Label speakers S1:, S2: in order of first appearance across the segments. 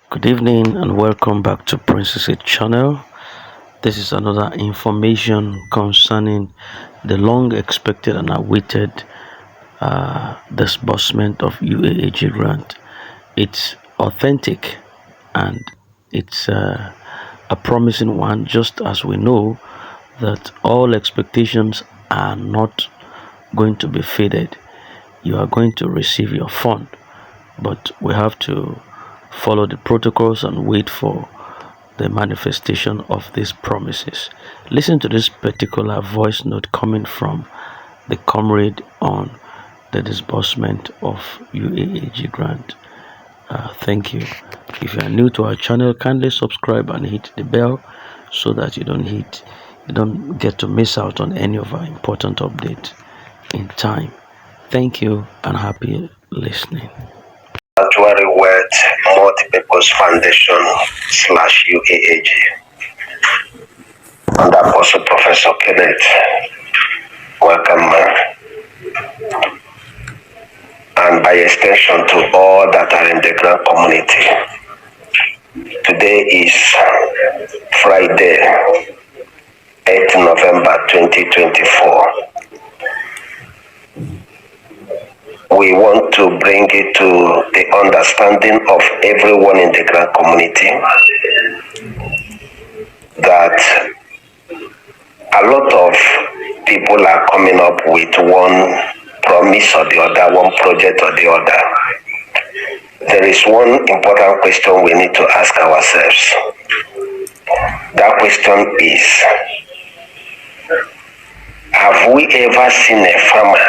S1: Good evening and welcome back to Princess channel. This is another information concerning the long expected and awaited disbursement of UAG grant. It's authentic and it's a promising one, just as we know that all expectations are not going to be faded. You are going to receive your fund, but we have to follow the protocols and wait for the manifestation of these promises. Listen to this particular voice note coming from the comrade on the disbursement of UAG grant. Thank you. If you are new to our channel, kindly subscribe and hit the bell so that you don't get to miss out on any of our important updates in time. Thank you and happy listening.
S2: Sanctuary Word Multi-Purpose Foundation / UAG and Apostle Professor Kenneth. Welcome, man. And by extension to all that are in the Grant community. Today is Friday, 8th November 2024. We want to bring it to the understanding of everyone in the Grant community that a lot of people are coming up with one promise or the other, one project or the other. There is one important question we need to ask ourselves. That question is, have we ever seen a farmer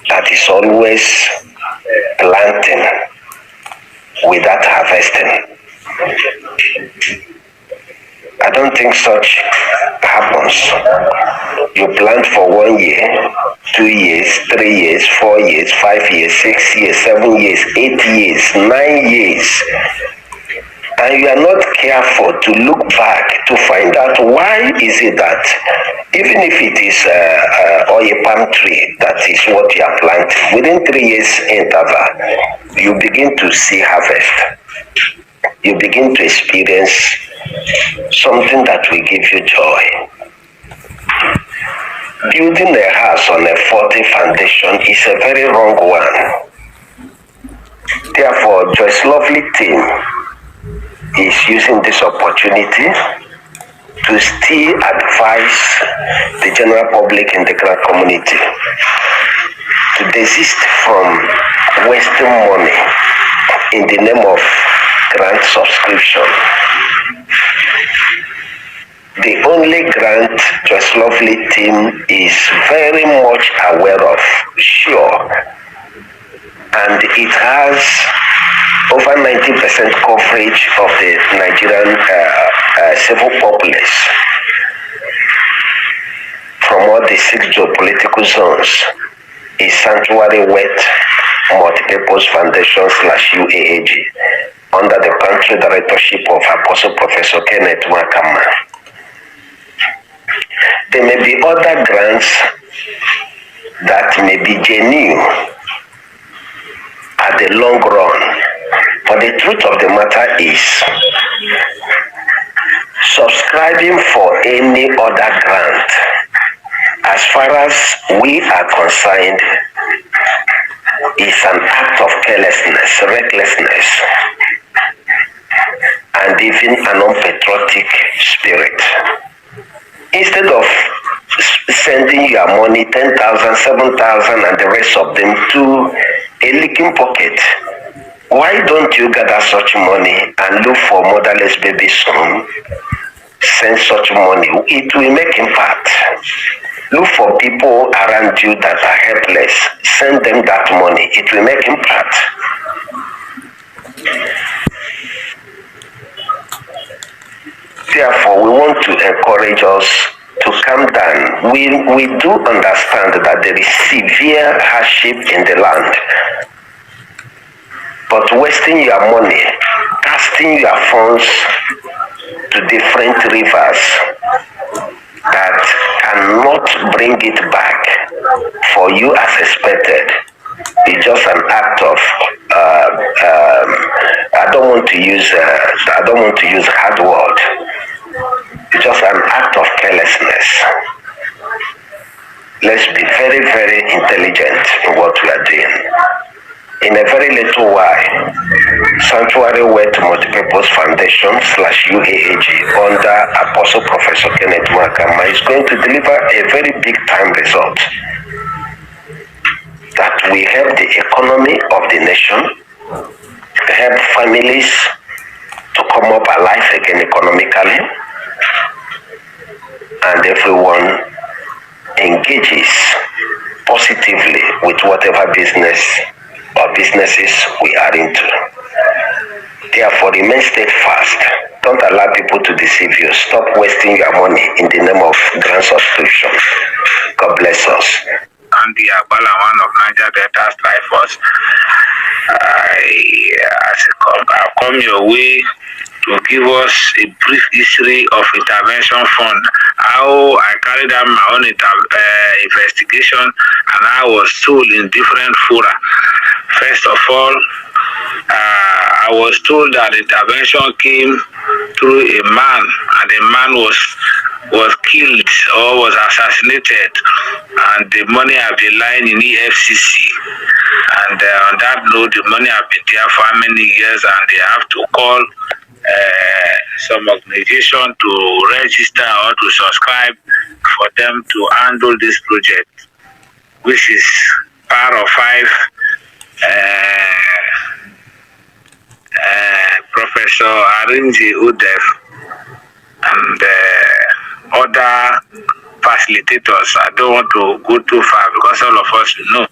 S2: that is always planting without harvesting? I don't think such happens. You plant for 1 year, 2 years, 3 years, 4 years, 5 years, 6 years, 7 years, 8 years, 9 years, and you are not careful to look back to find out why is it that even if it is or a palm tree that is what you are planting, within 3 years interval, you begin to see harvest. You begin to experience something that will give you joy. Building a house on a faulty foundation is a very wrong one. Therefore, Joyce Lovely team is using this opportunity to still advise the general public in the Grant community to desist from wasting money in the name of grant subscription. The only grant Joyce Lovely team is very much aware of, sure, and it has over 90% coverage of the Nigerian civil populace from all the 6 geopolitical zones is Sanctuary Word Multi-Purpose Foundation / UAG under the country directorship of Apostle Professor Kenneth. Welcome. There may be other grants that may be genuine at the long run, but the truth of the matter is subscribing for any other grant, as far as we are concerned, is an act of carelessness, recklessness, and even an unpatriotic spirit. Instead of sending your money, 10,000, 7,000, and the rest of them to a leaking pocket, why don't you gather such money and look for motherless babies home? Send such money. It will make impact. Look for people around you that are helpless. Send them that money. It will make impact. Therefore, we want to encourage us to calm down. We do understand that there is severe hardship in the land. But wasting your money, casting your funds to different rivers that cannot bring it back for you as expected is just an act of, I don't want use hard word. It's just an act of carelessness. Let's be very, very intelligent in what we are doing. In a very little while, Sanctuary Wet Multipurpose Foundation / UAG under Apostle Professor Kenneth Makama is going to deliver a very big time result that will help the economy of the nation, help families to come up alive again economically, and everyone engages positively with whatever business or businesses we are into. Therefore, remain steadfast. Don't allow people to deceive you. Stop wasting your money in the name of grant subscription. God bless us.
S3: I'm the Agbala one of Niger Delta Strike Force. I've come your way to give us a brief history of intervention fund, how I carried out my own investigation, and I was told in different fora. First of all, I was told that intervention came through a man, and the man was killed or was assassinated, and the money have been lying in EFCC. And on that note, the money have been there for how many years, and they have to call some organization to register or to subscribe for them to handle this project, which is part of 5 Professor Arinji Udef and other facilitators. I don't want to go too far because all of us know.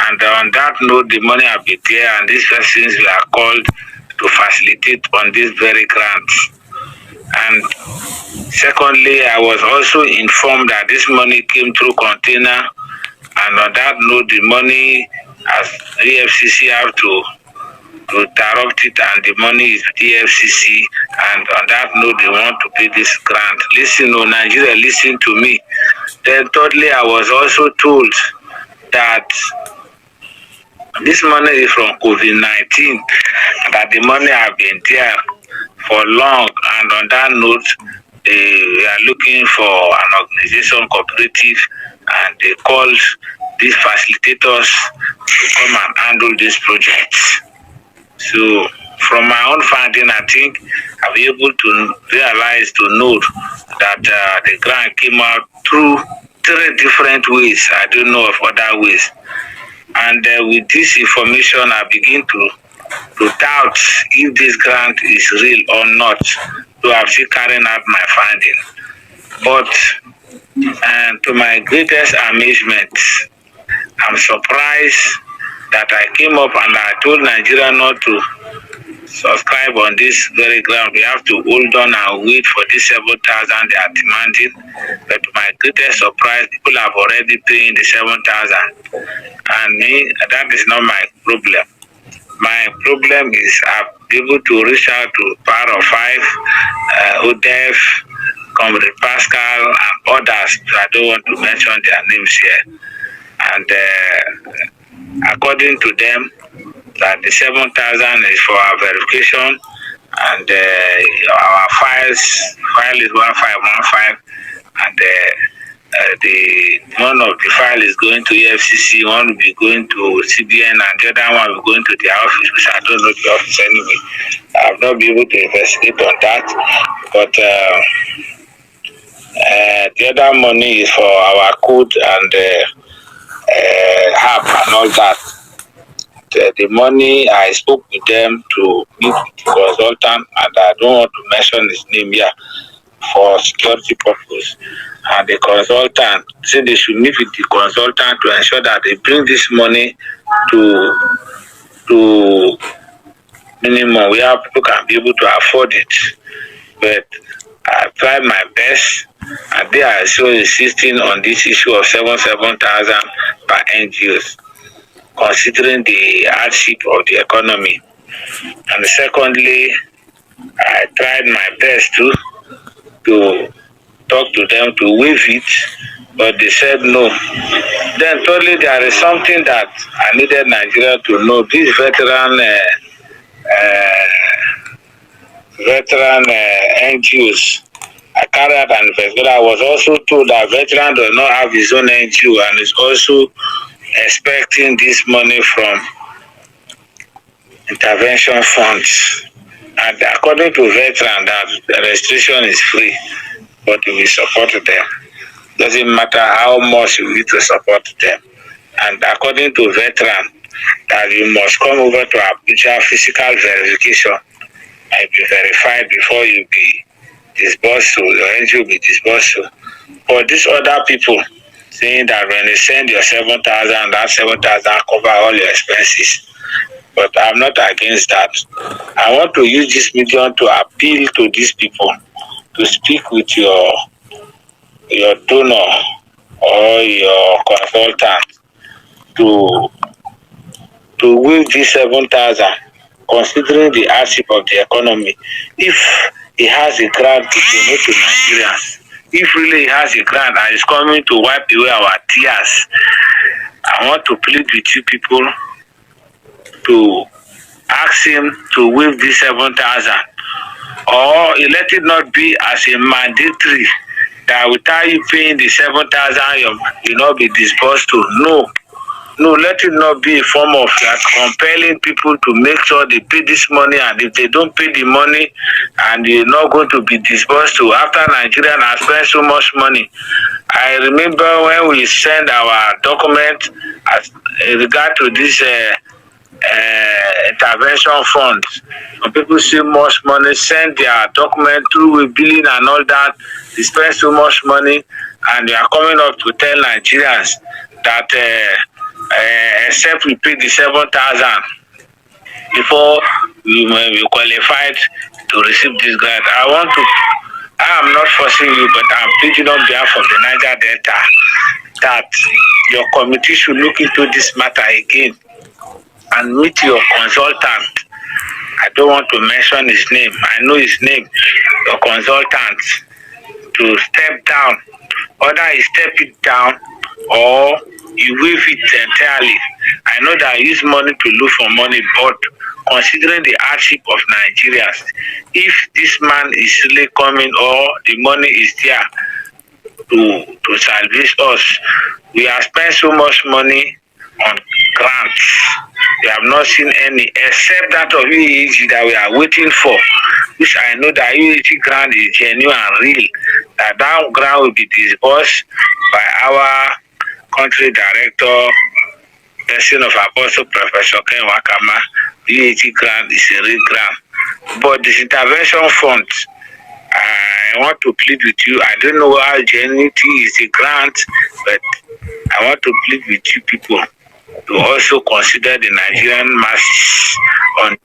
S3: And on that note, the money have been there, and these persons were called to facilitate on this very grant. And secondly, I was also informed that this money came through container, and on that note, the money as EFCC have to interrupt it, and the money is EFCC, and on that note, they want to pay this grant. Listen, Nigeria, listen to me. Then thirdly, I was also told that this money is from COVID-19, that the money have been there for long, and on that note, we are looking for an organization cooperative, and they called these facilitators to come and handle this project. So from my own finding, I think I'll be able to realize, to know that the grant came out through 3 different ways. I don't know of other ways. And with this information, I begin to doubt if this grant is real or not. So I'm still carrying out my finding. But to my greatest amazement, I'm surprised that I came up and I told Nigeria not to subscribe on this very ground. We have to hold on and wait for this 7,000 they are demanding. But to my greatest surprise, people have already paid the 7,000. And me, that is not my problem. My problem is I'm able to reach out to Power of 5, ODEF, Comrade Pascal, and others. I don't want to mention their names here. And according to them, that the 7,000 is for our verification, and our file is 1515, and the one of the file is going to EFCC, one will be going to CBN, and the other one will be going to their office, which I don't know the office anyway. I have not been able to investigate on that, but the other money is for our code and app and all that. The money, I spoke with them to meet with the consultant, and I don't want to mention his name here for security purpose. And the consultant said they should meet with the consultant to ensure that they bring this money to minimum where people can be able to afford it. But I tried my best, and they are still insisting on this issue of 7,000 per NGOs, considering the hardship of the economy. And secondly, I tried my best to talk to them to waive it, but they said no. Then thirdly, there is something that I needed Nigeria to know. This veteran veteran NGOs. I carried out an investigation. I was also told that veteran does not have his own NGO and is also expecting this money from intervention funds. And according to veteran, that registration is free, but we support them. Doesn't matter how much you need to support them. And according to veteran, that you must come over to Abuja physical verification and be verified before you be disbursed to your NGO will be disbursed to. But these other people saying that when you send your 7,000, that 7,000 cover all your expenses. But I'm not against that. I want to use this medium to appeal to these people to speak with your donor or your consultant to waive this 7,000, considering the hardship of the economy. If he has a grant to donate to Nigerians, if really he has a grant and is coming to wipe away our tears, I want to plead with you people to ask him to waive this 7,000, or let it not be as a mandatory that without you paying the 7,000 you will not be disbursed to. No, let it not be a form of that compelling people to make sure they pay this money, and if they don't pay the money and they're not going to be disbursed to after Nigeria has spent so much money. I remember when we send our document as regard to this intervention fund. When people see much money, send their document through with billing and all that, they spend so much money and they are coming up to tell Nigerians that except we pay the 7,000 before we qualified to receive this grant. I am not forcing you, but I'm pleading on behalf of the Niger Delta that your committee should look into this matter again and meet your consultant. I don't want to mention his name. I know his name. Your consultant to step down. Whether he step it down or you waive it entirely. I know that I use money to look for money, but considering the hardship of Nigerians, if this man is really coming or the money is there to salvage us, we have spent so much money on grants. We have not seen any except that of UAG that we are waiting for, which I know that UAG grant is genuine and real. That grant will be disbursed by our country director, person of Apostle Professor Ken Wakama. UAG grant is a real grant. But this intervention fund, I want to plead with you. I don't know how genuinity is a grant, but I want to plead with you people to also consider the Nigerian masses on